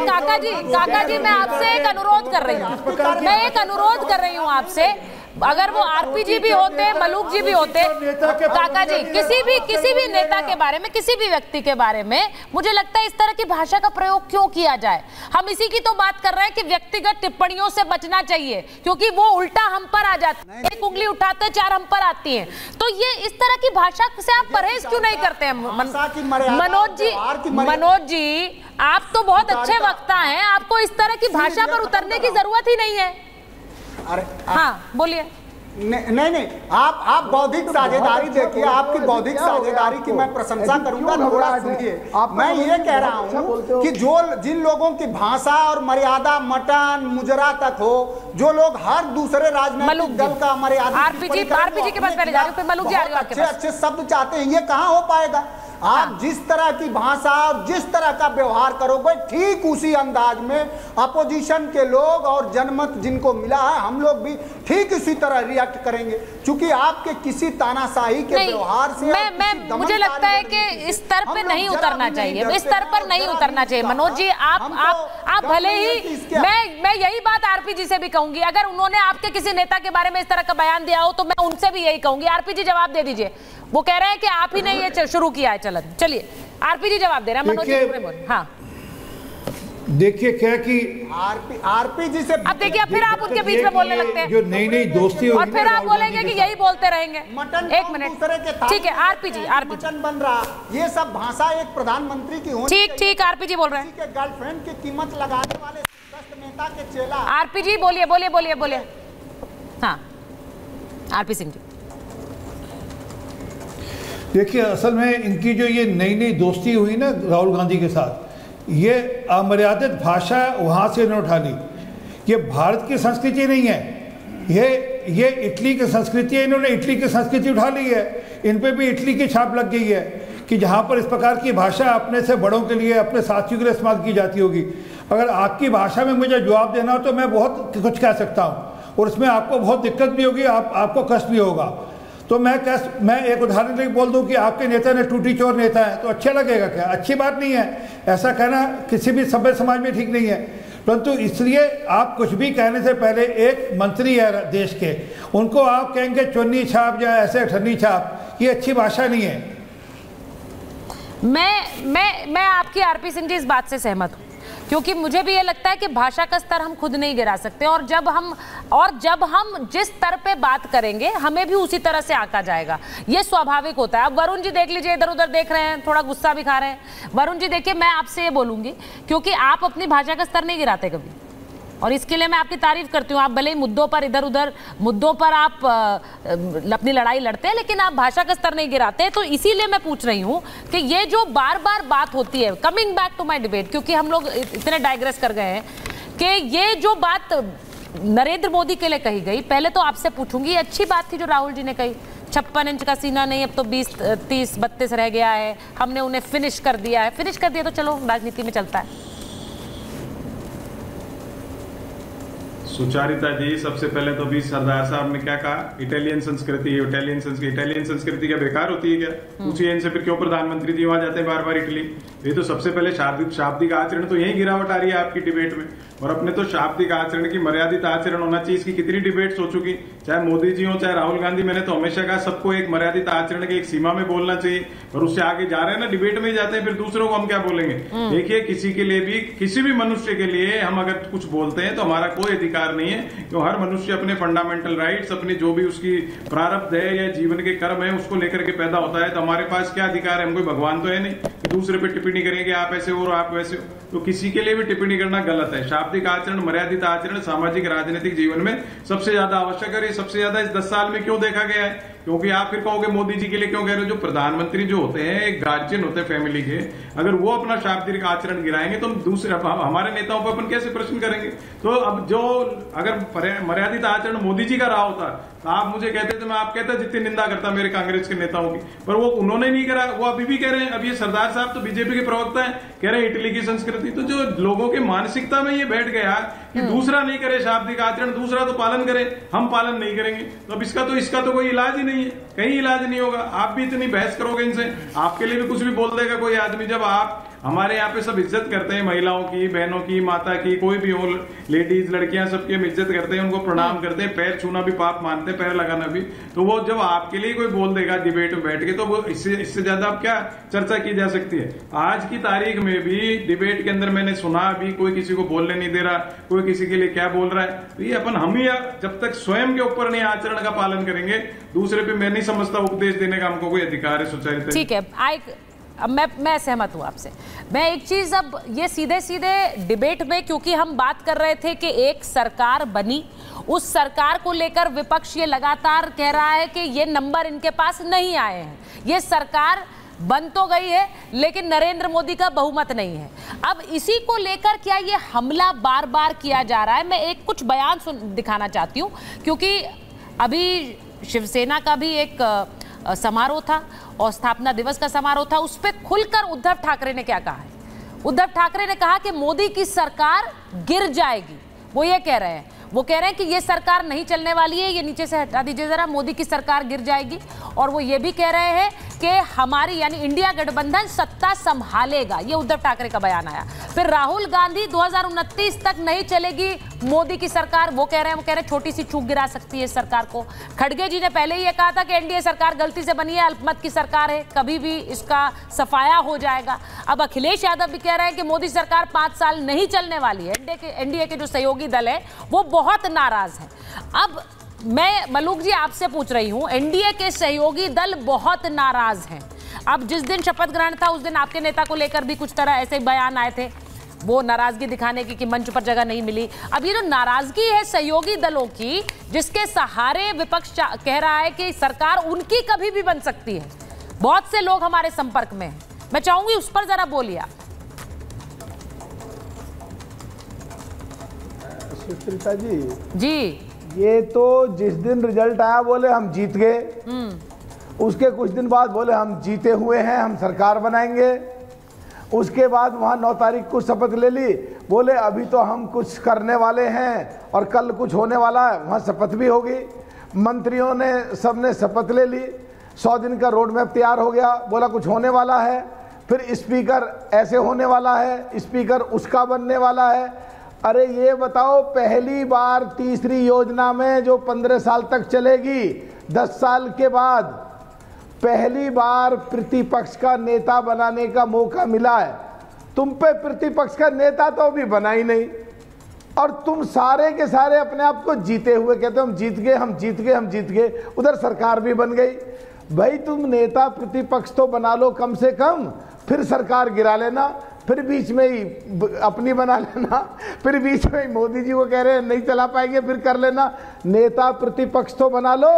काका जी मैं आपसे एक अनुरोध कर रही हूँ, मैं एक अनुरोध कर रही हूँ आपसे, अगर वो आरपी जी भी होते, मलूक जी भी होते, काका जी किसी भी नेता के बारे में, किसी भी व्यक्ति के बारे में मुझे लगता है इस तरह की भाषा का प्रयोग क्यों किया जाए। हम इसी की तो बात कर रहे हैं कि व्यक्तिगत टिप्पणियों से बचना चाहिए, क्योंकि वो उल्टा हम पर आ जाती है, एक उंगली उठाते 4 हम पर आती है। तो ये इस तरह की भाषा से आप परहेज क्यों नहीं करते हैं? मनोज जी आप तो बहुत अच्छे वक्ता हैं, आपको इस तरह की भाषा पर उतरने की जरूरत ही नहीं है। अरे हाँ बोलिए। नहीं, आप बौद्धिक साझेदारी देखिए, आपकी बौद्धिक साझेदारी की मैं प्रशंसा करूंगा, थोड़ा सुनिए। मैं ये कह रहा हूं कि जिन लोगों की भाषा और मर्यादा मटन मुजरा तक हो, जो लोग हर दूसरे राजनीतिक दल का मर्यादा आरपीजी के पास पहले जा रही हूं, फिर मलूक जी अच्छे शब्द चाहते हैं, ये कहाँ हो पाएगा? आप जिस तरह की भाषा और जिस तरह का व्यवहार करोगे, ठीक उसी अंदाज में अपोजिशन के लोग और जनमत जिनको मिला है, हम लोग भी ठीक इसी तरह रिएक्ट करेंगे, क्योंकि आपके किसी तानाशाही के व्यवहार से मुझे लगता है कि इस स्तर पे नहीं उतरना चाहिए, इस स्तर पर नहीं उतरना चाहिए। मनोज जी आप भले ही, मैं यही बात आरपी जी से भी कहूंगी, अगर उन्होंने आपके किसी नेता के बारे में इस तरह का बयान दिया हो तो मैं उनसे भी यही कहूंगी। आरपी जी जवाब दे दीजिए, वो कह रहे हैं कि आप ही ने ये शुरू किया है चलन। चलिए आरपी जी जवाब दे रहे हैं, मनोज जी। हाँ देखिए क्या कि आरपी जी से अब देखिए, फिर आप उनके बीच में बोलने लगते हैं जो नई दोस्ती और फिर आप बोलेंगे कि यही बोलते रहेंगे। एक मिनट, ठीक है आरपी जी बन रहा, ये सब भाषा एक प्रधानमंत्री की होनी। ठीक आरपी जी बोल रहे हैं, गर्लफ्रेंड की कीमत लगाने वाले नेता के चेला। आरपी जी बोलिए। हाँ आरपी सिंह जी। देखिए असल में इनकी जो ये नई दोस्ती हुई ना राहुल गांधी के साथ, ये अमर्यादित भाषा वहाँ से इन्होंने उठा ली। ये भारत की संस्कृति नहीं है, ये इटली की संस्कृति है, इन्होंने इटली की संस्कृति उठा ली है। इन पे भी इटली की छाप लग गई है कि जहाँ पर इस प्रकार की भाषा अपने से बड़ों के लिए, अपने साथियों के लिए इस्तेमाल की जाती होगी। अगर आपकी भाषा में मुझे जवाब देना हो तो मैं बहुत कुछ कह सकता हूँ, और उसमें आपको बहुत दिक्कत भी होगी, आपको कष्ट भी होगा। तो मैं एक उदाहरण के लिए बोल दूं कि आपके नेता ने टूटी चोर नेता है, तो अच्छा लगेगा क्या? अच्छी बात नहीं है, ऐसा कहना किसी भी सभ्य समाज में ठीक नहीं है। परंतु इसलिए आप कुछ भी कहने से पहले एक मंत्री है देश के, उनको आप कहेंगे चुन्नी छाप या ऐसे ठन्नी छाप, ये अच्छी भाषा नहीं है। मैं आपकी आरपी सिंह जी इस बात से सहमत हूँ, क्योंकि मुझे भी ये लगता है कि भाषा का स्तर हम खुद नहीं गिरा सकते, और जब हम जिस स्तर पे बात करेंगे हमें भी उसी तरह से आका जाएगा, ये स्वाभाविक होता है। अब वरुण जी देख लीजिए, इधर उधर देख रहे हैं, थोड़ा गुस्सा भी खा रहे हैं। वरुण जी देखिए, मैं आपसे ये बोलूंगी, क्योंकि आप अपनी भाषा का स्तर नहीं गिराते कभी, और इसके लिए मैं आपकी तारीफ करती हूँ। आप भले ही मुद्दों पर इधर उधर मुद्दों पर आप अपनी लड़ाई लड़ते हैं, लेकिन आप भाषा का स्तर नहीं गिराते। तो इसीलिए मैं पूछ रही हूँ कि ये जो बार बार बात होती है, coming back to my debate, क्योंकि हम लोग इतने डाइग्रेस कर गए हैं कि ये जो बात नरेंद्र मोदी के लिए कही गई, पहले तो आपसे पूछूंगी, अच्छी बात थी जो राहुल जी ने कही, 56 इंच का सीना नहीं, अब तो 20, 30, 32 रह गया है, हमने उन्हें फिनिश कर दिया तो चलो राजनीति में चलता है। सुचारिता जी, सबसे पहले तो भी सरदार साहब ने क्या कहा, इटालियन संस्कृति क्या बेकार होती है क्या? पूछिए इनसे, फिर क्यों प्रधानमंत्री जी वहां जाते हैं बार बार इटली? ये तो सबसे पहले शाब्दिक आचरण, तो यही गिरावट आ रही है आपकी डिबेट में। और अपने तो शाब्दिक आचरण की मर्यादित आचरण होना चाहिए, इसकी कितनी डिबेट्स हो चुकी, चाहे मोदी जी हो चाहे राहुल गांधी। मैंने तो हमेशा कहा सबको एक मर्यादित आचरण की एक सीमा में बोलना चाहिए, और उससे आगे जा रहे हैं ना, डिबेट में ही जाते हैं, फिर दूसरों को हम क्या बोलेंगे? देखिए, किसी के लिए भी, किसी भी मनुष्य के लिए हम अगर कुछ बोलते हैं तो हमारा कोई अधिकार नहीं है, क्यों हर मनुष्य अपने फंडामेंटल राइट्स, अपनी जो भी उसकी प्रारब्ध है या जीवन के कर्म है, उसको लेकर के पैदा होता है। तो हमारे पास क्या अधिकार है? हम कोई भगवान तो है नहीं कि दूसरे पे टिप्पणी करेंगे आप ऐसे हो और आप वैसे हो। तो किसी के लिए भी टिप्पणी करना गलत है। शाब्दिक आचरण, मर्यादित आचरण सामाजिक राजनीतिक जीवन में सबसे ज्यादा आवश्यक है। सबसे ज्यादा इस 10 साल में क्यों देखा गया है? क्योंकि आप फिर कहोगे मोदी जी के लिए क्यों कह रहे हो? जो प्रधानमंत्री जो होते हैं, एक गार्जियन होते हैं फैमिली के, अगर वो अपना शाब्दिक आचरण गिराएंगे तो हम दूसरे हमारे नेताओं पर अपन कैसे प्रश्न करेंगे? तो अब जो अगर मर्यादित आचरण मोदी जी का रहा होता तो आप मुझे कहते थे, मैं आप कहता जितनी निंदा करता मेरे कांग्रेस के नेताओं की, पर वो उन्होंने नहीं करा। वो अभी भी कह रहे हैं, अब ये सरदार साहब तो बीजेपी के प्रवक्ता है, कह रहे हैं इटली की संस्कृति। तो जो लोगों के मानसिकता में ये बैठ गया कि दूसरा नहीं करे शाब्दिक आचरण, दूसरा तो पालन करे, हम पालन नहीं करेंगे, तो अब इसका तो कोई इलाज ही नहीं है, कहीं इलाज नहीं होगा। आप भी इतनी बहस करोगे इनसे, आपके लिए भी कुछ भी बोल देगा कोई आदमी। जब आप हमारे यहाँ पे सब इज्जत करते हैं, महिलाओं की, बहनों की, माता की, कोई भी हो, लेडीज, लड़कियां, सबकी हम इज्जत करते हैं, उनको प्रणाम करते हैं, पैर छूना भी पाप मानते हैं, पैर लगाना भी। तो वो जब आपके लिए कोई बोल देगा डिबेट में बैठ के, तो वो इससे ज्यादा अब क्या चर्चा की जा सकती है। आज की तारीख में भी डिबेट के अंदर मैंने सुना अभी कोई किसी को बोलने नहीं दे रहा, कोई किसी के लिए क्या बोल रहा है। तो ये हम ही जब तक स्वयं के ऊपर नहीं आचरण का पालन करेंगे, दूसरे पे मैं नहीं समझता उपदेश देने का हमको कोई अधिकार है सुचारू। ठीक है, अब मैं सहमत हूं आपसे। मैं एक चीज, अब ये सीधे सीधे डिबेट में, क्योंकि हम बात कर रहे थे कि एक सरकार बनी, उस सरकार को लेकर विपक्ष ये लगातार कह रहा है कि ये नंबर इनके पास नहीं आए हैं, ये सरकार बन तो गई है लेकिन नरेंद्र मोदी का बहुमत नहीं है। अब इसी को लेकर क्या ये हमला बार बार किया जा रहा है? मैं एक कुछ बयान दिखाना चाहती हूँ, क्योंकि अभी शिवसेना का भी एक समारोह था और स्थापना दिवस का समारोह था, उस पर खुलकर उद्धव ठाकरे ने क्या कहा है। उद्धव ठाकरे ने कहा कि मोदी की सरकार गिर जाएगी। वो ये कह रहे हैं, वो कह रहे हैं कि ये सरकार नहीं चलने वाली है, ये नीचे से हटा दीजिए जरा, मोदी की सरकार गिर जाएगी। और वो ये भी कह रहे हैं कि हमारी यानी इंडिया गठबंधन सत्ता संभालेगा। ये उद्धव ठाकरे का बयान आया। फिर राहुल गांधी 2029 तक नहीं चलेगी मोदी की सरकार, वो कह रहे हैं छोटी सी चूक गिरा सकती है इस सरकार को। खड़गे जी ने पहले ही ये कहा था कि एनडीए सरकार गलती से बनी है, अल्पमत की सरकार है, कभी भी इसका सफाया हो जाएगा। अब अखिलेश यादव भी कह रहे हैं कि मोदी सरकार 5 साल नहीं चलने वाली है। एनडीए के जो सहयोगी दल है वो बहुत नाराज है। अब मैं मलूक जी आपसे पूछ रही हूं, एनडीए के सहयोगी दल बहुत नाराज हैं। अब जिस दिन शपथ ग्रहण था उस दिन आपके नेता को लेकर भी कुछ तरह ऐसे बयान आए थे, वो नाराजगी दिखाने की कि मंच पर जगह नहीं मिली। अब ये जो नाराजगी है सहयोगी दलों की, जिसके सहारे विपक्ष कह रहा है कि सरकार उनकी कभी भी बन सकती है, बहुत से लोग हमारे संपर्क में हैं, मैं चाहूंगी उस पर जरा बोलिए आप। सुष्मिता जी, ये तो जिस दिन रिजल्ट आया बोले हम जीत गए, उसके कुछ दिन बाद बोले हम जीते हुए हैं, हम सरकार बनाएंगे। उसके बाद वहाँ 9 तारीख को शपथ ले ली, बोले अभी तो हम कुछ करने वाले हैं और कल कुछ होने वाला है, वहाँ शपथ भी होगी। मंत्रियों ने सबने शपथ ले ली, 100 दिन का रोड मैप तैयार हो गया, बोला कुछ होने वाला है। फिर स्पीकर ऐसे होने वाला है, स्पीकर उसका बनने वाला है। अरे ये बताओ, पहली बार तीसरी योजना में जो 15 साल तक चलेगी, 10 साल के बाद पहली बार प्रतिपक्ष का नेता बनाने का मौका मिला है। तुम पे प्रतिपक्ष का नेता तो अभी बना ही नहीं, और तुम सारे के सारे अपने आप को जीते हुए कहते हो हम जीत गए, हम जीत गए, हम जीत गए। उधर सरकार भी बन गई। भाई तुम नेता प्रतिपक्ष तो बना लो कम से कम, फिर सरकार गिरा लेना, फिर बीच में ही अपनी बना लेना, फिर बीच में ही मोदी जी को कह रहे हैं नहीं चला पाएंगे फिर कर लेना। नेता प्रतिपक्ष तो बना लो।